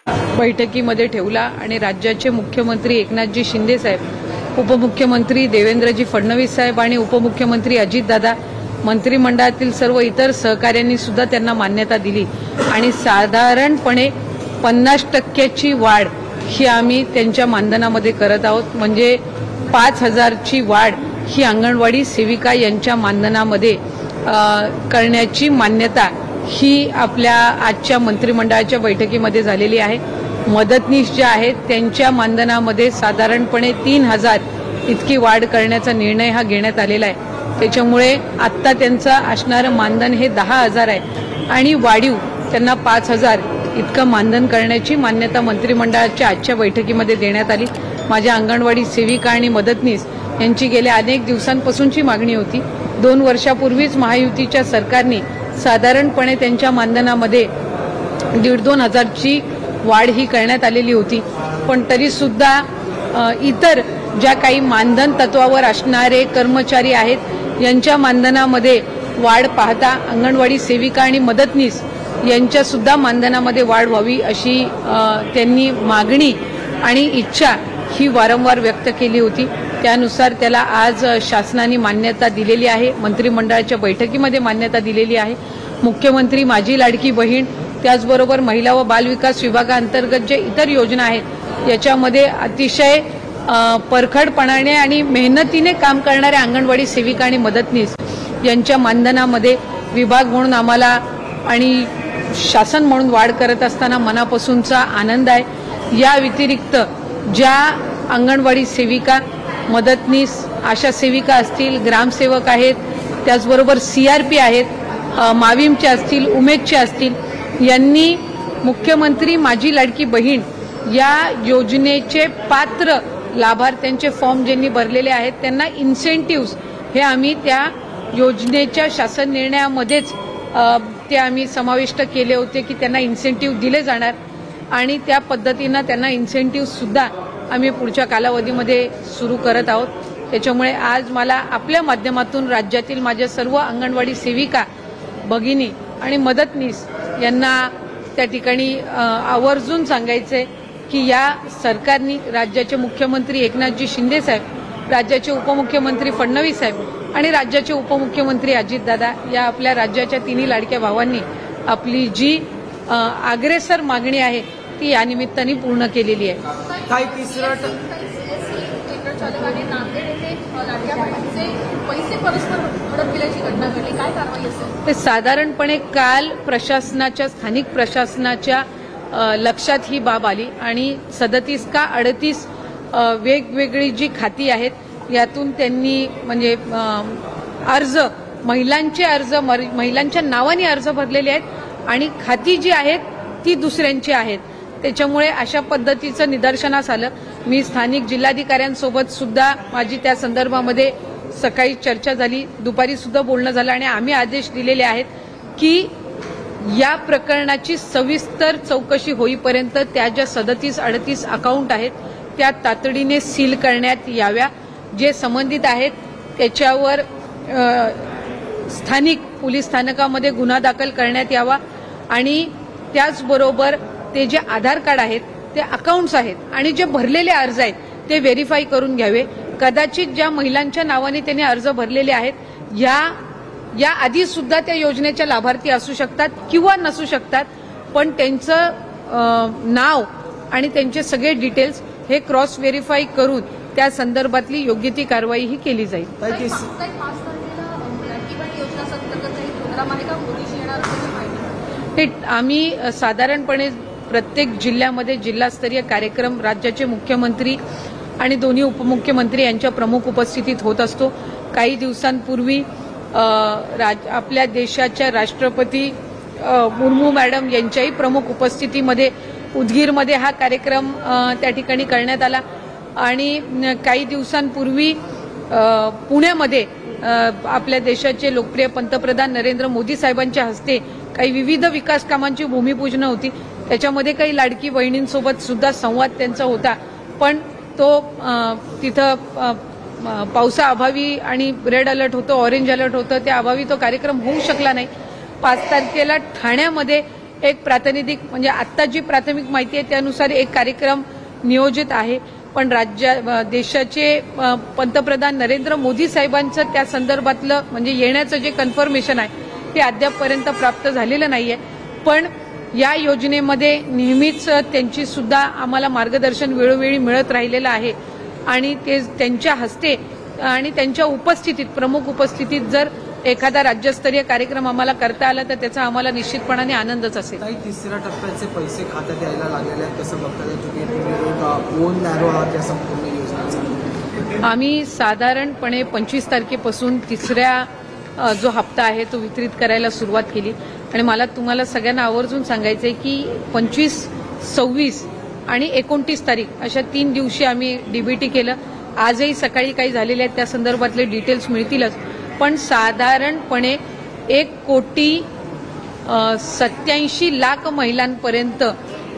बैठकीमध्ये ठेवला आणि राज्याचे मुख्यमंत्री एकनाथजी शिंदे साहेब, उपमुख्यमंत्री देवेंद्रजी फडणवीस साहेब आणि उपमुख्यमंत्री अजितदादा, मंत्रिमंडळातील सर्व इतर सहकाऱ्यांनी सुद्धा त्यांना मान्यता दिली आणि साधारणपणे 50% वाढ ही आम्ही त्यांच्या मानधनामध्ये करत आहोत। म्हणजे 5,000ची वाढ ही अंगणवाडी सेविका यांच्या मानधनामध्ये करण्याची मान्यता ही आपल्या आजच्या मंत्रिमंडळाच्या बैठकीमध्ये झालेली आहे। मदतनीस ज्या आहेत त्यांच्या मानधनामध्ये साधारणपणे 3,000 इतकी वाढ करण्याचा निर्णय हा घेण्यात आलेला आहे। त्याच्यामुळे आत्ता त्यांचं असणारं मानधन हे 10,000 आहे आणि वाढीव त्यांना 5,000 इतकं मानधन करण्याची मान्यता मंत्रिमंडळाच्या आजच्या बैठकीमध्ये देण्यात आली। माझ्या अंगणवाडी सेविका आणि मदतनीस यांची गेल्या अनेक दिवसांपासूनची मागणी होती। 2 वर्षापूर्वीच महायुतीच्या सरकारने साधारणपणे त्यांच्या मानधनामध्ये 1,500-2 हजारची वाढ ही करण्यात आलेली होती, पण तरी सुद्धा इतर ज्या काही मानधन तत्वावर असणारे कर्मचारी आहेत यांच्या मानधनामध्ये वाढ पाहता अंगणवाडी सेविका आणि मदतनीस यांच्या सुद्धा मानधनामध्ये वाढ व्हावी अशी त्यांनी मागणी आणि इच्छा ही वारंवार व्यक्त केली होती। त्यानुसार त्याला आज शासनाने मान्यता दिलेली आहे, मंत्रिमंडळाच्या बैठकीमध्ये मान्यता दिलेली आहे। मुख्यमंत्री माझी लाडकी बहीण, त्याचबरोबर महिला व बालविकास विभागाअंतर्गत जे इतर योजना आहेत याच्यामध्ये अतिशय परखडपणाने आणि मेहनतीने काम करणाऱ्या अंगणवाडी सेविका आणि मदतनीस यांच्या मानधनामध्ये विभाग म्हणून आम्हाला आणि शासन म्हणून वाढ करत असताना मनापासूनचा आनंद आहे। या व्यतिरिक्त ज्या अंगणवाडी सेविका, मदतनीस, आशा सेविका असतील, ग्रामसेवक आहेत, त्याचबरोबर CRP आहेत, माविमचे असतील, उमेदचे असतील, यांनी मुख्यमंत्री माझी लाडकी बहीण या योजनेचे पात्र लाभार्थ्यांचे फॉर्म ज्यांनी भरलेले आहेत त्यांना इन्सेंटिव्ह हे आम्ही त्या योजनेच्या शासन निर्णयामध्येच ते आम्ही समाविष्ट केले होते की त्यांना इन्सेंटिव्ह दिले जाणार आणि त्या पद्धतीनं त्यांना इन्सेंटिव्ह सुद्धा आम्ही पुढच्या कालावधीमध्ये सुरू करत आहोत। त्याच्यामुळे आज मला आपल्या माध्यमातून राज्यातील माझ्या सर्व अंगणवाडी सेविका भगिनी आणि मदतनीस यांना त्या ठिकाणी आवर्जून सांगायचंय की या सरकारने, राज्याचे मुख्यमंत्री एकनाथजी शिंदे साहेब, राज्याचे उपमुख्यमंत्री फडणवीस साहेब आणि राज्याचे उपमुख्यमंत्री अजितदादा या आपल्या राज्याच्या तिन्ही लाडक्या भावांनी आपली जी अग्रेसर मागणी आहे ती या निमित्ताने पूर्ण केलेली आहे। काय तिसरं ते साधारणपणे काल प्रशासनाच्या, स्थानिक प्रशासनाच्या लक्षात ही बाब आली आणि 37 का 38 वेगवेगळी जी खाती आहेत यातून त्यांनी म्हणजे अर्ज, महिलांच्या नावाने अर्ज भरलेले आहेत आणि खाती जी आहेत ती दुसऱ्यांची आहेत। त्याच्यामुळे अशा पद्धतीचं निदर्शनास आलं। मी स्थानिक जिल्हाधिकाऱ्यांसोबत सुद्धा माझी त्या संदर्भामध्ये सकाळी चर्चा झाली, दुपारी सुद्धा बोलणं झालं आणि आम्ही आदेश दिलेले आहेत की या प्रकरणाची सविस्तर चौकशी होईपर्यंत त्या ज्या 37-38 अकाउंट आहेत त्या तातडीने सील करण्यात याव्या। जे संबंधित आहेत त्याच्यावर स्थानिक पोलीस स्थानकामध्ये गुन्हा दाखल करण्यात यावा आणि त्याचबरोबर ते जे आधार कार्ड आहेत, ते अकाउंट्स आहेत आणि जे भरलेले अर्ज आहेत ते व्हेरीफाय करून घ्यावे। कदाचित ज्या महिलांच्या नावाने त्यांनी अर्ज भरलेले आहेत या आधी सुद्धा त्या योजनेच्या लाभार्थी असू शकतात किंवा नसू शकतात, पण त्यांचं नाव आणि त्यांचे सगळे डिटेल्स हे क्रॉस व्हेरीफाय करून त्या संदर्भातली योग्य ती कारवाई ही केली जाईल। आम्ही साधारणपणे प्रत्येक जिल्ह्यामध्ये जिल्हास्तरीय कार्यक्रम राज्याचे मुख्यमंत्री आणि दोन्ही उपमुख्यमंत्री यांच्या प्रमुख उपस्थितीत होत असतो। काही दिवसांपूर्वी आपल्या देशाच्या राष्ट्रपती मुर्मू मॅडम यांच्याही प्रमुख उपस्थितीमध्ये उदगीरमध्ये हा कार्यक्रम त्या ठिकाणी करण्यात आला आणि काही दिवसांपूर्वी पुण्यामध्ये आपल्या देशाचे लोकप्रिय पंतप्रधान नरेंद्र मोदी साहेबांच्या हस्ते काही विविध विकास कामांची भूमिपूजन होती। त्याच्यामध्ये काही लाडकी बहिणींसोबत सुद्धा संवाद त्यांचा होता, पण तो तिथं पावसाअभावी आणि रेड अलर्ट होतं, ऑरेंज अलर्ट होतं, त्या अभावी तो कार्यक्रम होऊ शकला नाही। 5 तारखेला ठाण्यामध्ये एक प्रातिनिधिक म्हणजे आत्ता जी प्राथमिक माहिती आहे त्यानुसार एक कार्यक्रम नियोजित आहे, पण देशाचे पंतप्रधान नरेंद्र मोदी साहेबांचं त्या संदर्भातलं म्हणजे येण्याचं जे कन्फर्मेशन आहे ते अद्यापपर्यंत प्राप्त झालेलं नाहीये. पण या योजनेमध्ये नेहमीच त्यांची सुद्धा आम्हाला मार्गदर्शन वेळोवेळी मिळत राहिलेलं आहे आणि ते त्यांच्या हस्ते आणि त्यांच्या उपस्थितीत प्रमुख उपस्थितीत जर एखादा राज्यस्तरीय कार्यक्रम आम्हाला करता आला तर त्याचा आम्हाला निश्चितपणाने आनंदच असेल. तिसऱ्या टप्प्याचे पैसे खात्यात यायला लागलेले आहेत, कसं बघताय तुम्ही? ओन नॅरो आहात या संपूर्ण योजनेचा. आम्ही साधारणपणे 25 तारखेपासून तिसऱ्या जो हप्ता आहे तो वितरित करायला सुरुवात केली आणि मला तुम्हाला सगळ्यांना आवर्जून सांगायचं आहे की 25, 26 आणि 29 तारीख अशा 3 दिवशी आम्ही डीबीटी केलं. आजही सकाळी काही झालेले आहेत त्या संदर्भातले डिटेल्स मिळतीलच, पण साधारणपणे 1,87,00,000 महिलांपर्यंत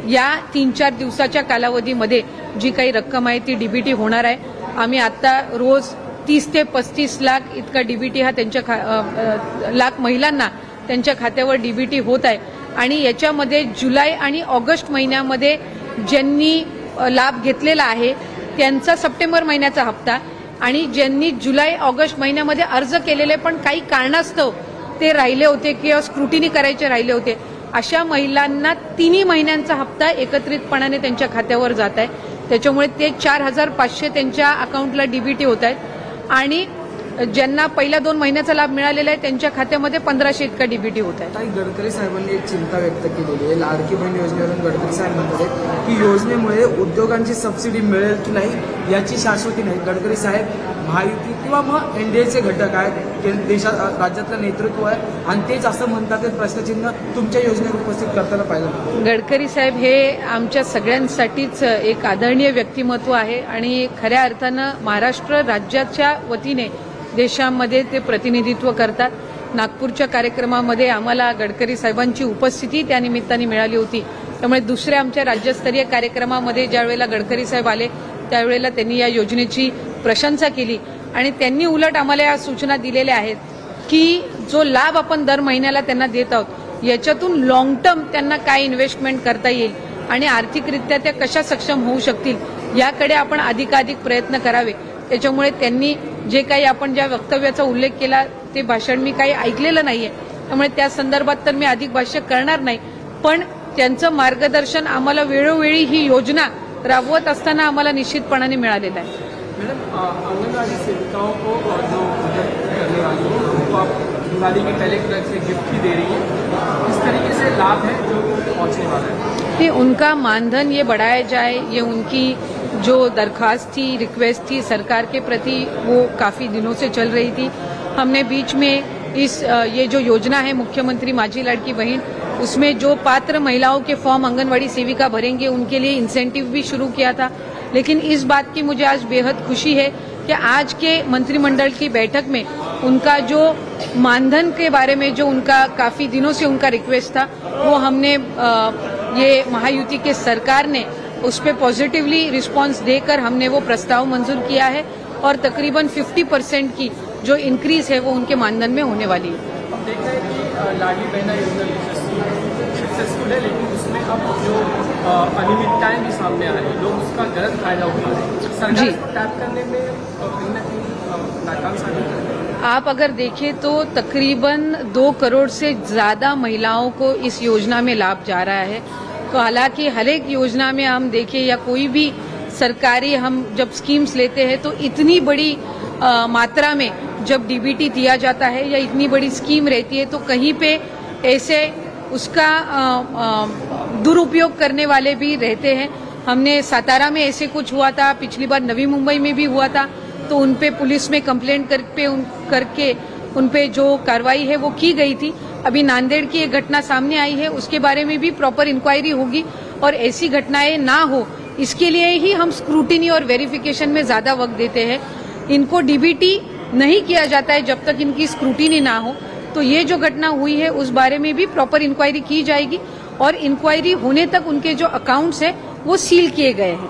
या 3-4 दिवसाच्या कालावधीमध्ये जी काही रक्कम आहे ती डीबीटी होणार आहे. आम्ही आता रोज 30 ते 35 लाख इतका डीबीटी हा त्यांच्या लाख महिलांना त्यांच्या खात्यावर डीबीटी होत आहे आणि याच्यामध्ये जुलै आणि ऑगस्ट महिन्यामध्ये ज्यांनी लाभ घेतलेला आहे त्यांचा सप्टेंबर महिन्याचा हप्ता आणि ज्यांनी जुलै ऑगस्ट महिन्यामध्ये अर्ज केलेले पण काही कारणास्तव ते राहिले होते किंवा स्क्रुटिनी करायचे राहिले होते अशा महिलांना 3 महिन्यांचा हप्ता एकत्रितपणाने त्यांच्या खात्यावर जात आहे. त्याच्यामुळे ते 4,500 त्यांच्या अकाउंटला डीबीटी होत आहेत आणि ज्यांना पहिल्या 2 महिन्याचा लाभ मिळालेला आहे त्यांच्या खात्यामध्ये 1,500 इतका डीबीटी होत आहे. गडकरी साहेबांनी एक चिंता व्यक्त केलेली आहे लाडकी बहीण योजनेवरून. गडकरी साहेब म्हणतात की योजनेमुळे उद्योगांची सबसिडी मिळेल की नाही याची शाश्वती नाही. गडकरी साहेब महायुती किंवा मग एनडीएचे घटक आहेत, देशात राज्यातलं नेतृत्व आहे आणि तेच असं म्हणतात ते प्रश्नचिन्ह तुमच्या योजनेत उपस्थित करताना पाहिलं. गडकरी साहेब हे आमच्या सगळ्यांसाठीच एक आदरणीय व्यक्तिमत्व आहे आणि खऱ्या अर्थानं महाराष्ट्र राज्याच्या वतीने देशामध्ये ते प्रतिनिधित्व करतात. नागपूरच्या कार्यक्रमामध्ये आम्हाला गडकरी साहेबांची उपस्थिती त्या निमित्ताने मिळाली होती. त्यामुळे दुसऱ्या आमच्या राज्यस्तरीय कार्यक्रमामध्ये ज्यावेळेला गडकरी साहेब आले त्यावेळेला त्यांनी या योजनेची प्रशंसा केली आणि त्यांनी उलट आम्हाला या सूचना दिलेल्या आहेत की जो लाभ आपण दर महिन्याला त्यांना देत आहोत याच्यातून लॉंग टर्म त्यांना काय इन्व्हेस्टमेंट करता येईल आणि आर्थिकरित्या त्या कशा सक्षम होऊ शकतील याकडे आपण अधिकाधिक प्रयत्न करावे. त्याच्यामुळे त्यांनी जे काही आपण ज्या वक्तव्याचा उल्लेख केला ते भाषण मी काही ऐकलेलं नाहीये, त्यामुळे त्या संदर्भात तर मी अधिक भाष्य करणार नाही. पण त्यांचं मार्गदर्शन आम्हाला वेळोवेळी ही योजना राबवत असताना आम्हाला निश्चितपणाने मिळालेलं आहे. मैडम, आंगनबाड़ी सेविकाओं को जो करने वाली है उनको आप दिवाली के पहले से गिफ्ट ही दे रही है, इस तरीके से लाभ है जो पहुंचने वाला है? नहीं, उनका मानधन ये बढ़ाया जाए, ये उनकी जो दरख्वास्त थी, रिक्वेस्ट थी सरकार के प्रति वो काफ़ी दिनों से चल रही थी. हमने बीच में ये जो योजना है मुख्यमंत्री माझी लाडकी बहन, उसमें जो पात्र महिलाओं के फॉर्म आंगनवाड़ी सेविका भरेंगे उनके लिए इंसेंटिव भी शुरू किया था. लेकिन इस बात की मुझे आज बेहद खुशी है कि आज के मंत्रिमंडल की बैठक में उनका जो मानधन के बारे में जो उनका काफ़ी दिनों से उनका रिक्वेस्ट था वो हमने ये महायुति के सरकार ने उस पर पॉजिटिवली रिस्पांस देकर हमने वो प्रस्ताव मंजूर किया है और तकरीबन 50% की जो इंक्रीज है वो उनके मानधन में होने वाली है. हम देख रहे हैं कि लाडली बहना योजना सक्सेसफुल है, लेकिन उसमें अब जो अनियमितताएं भी सामने आ रही हैं, लोग उसका गलत फायदा उठा रहे हैं. सरकार इसको टैप करने में कहीं न कहीं नाकाम साबित है. आप अगर देखें तो तकरीबन 2 करोड़ से ज्यादा महिलाओं को इस योजना में लाभ जा रहा है. तो हालांकि हर एक योजना में हम देखें या कोई भी सरकारी हम जब स्कीम्स लेते हैं तो इतनी बड़ी मात्रा में जब डीबीटी दिया जाता है या इतनी बड़ी स्कीम रहती है तो कहीं पे ऐसे उसका दुरुपयोग करने वाले भी रहते हैं. हमने सातारा में ऐसे कुछ हुआ था, पिछली बार नवी मुंबई में भी हुआ था, तो उनपे पुलिस में कंप्लेंट करके उनपे जो कार्रवाई है वो की गई थी. अभी नांदेड़ की एक घटना सामने आई है, उसके बारे में भी प्रॉपर इंक्वायरी होगी और ऐसी घटनाएं ना हो इसके लिए ही हम स्क्रूटिनी और वेरिफिकेशन में ज्यादा वक्त देते हैं. इनको डीबीटी नहीं किया जाता है जब तक इनकी स्क्रूटिनी ना हो. तो ये जो घटना हुई है उस बारे में भी प्रॉपर इंक्वायरी की जाएगी और इंक्वायरी होने तक उनके जो अकाउंट्स हैं वो सील किए गए हैं.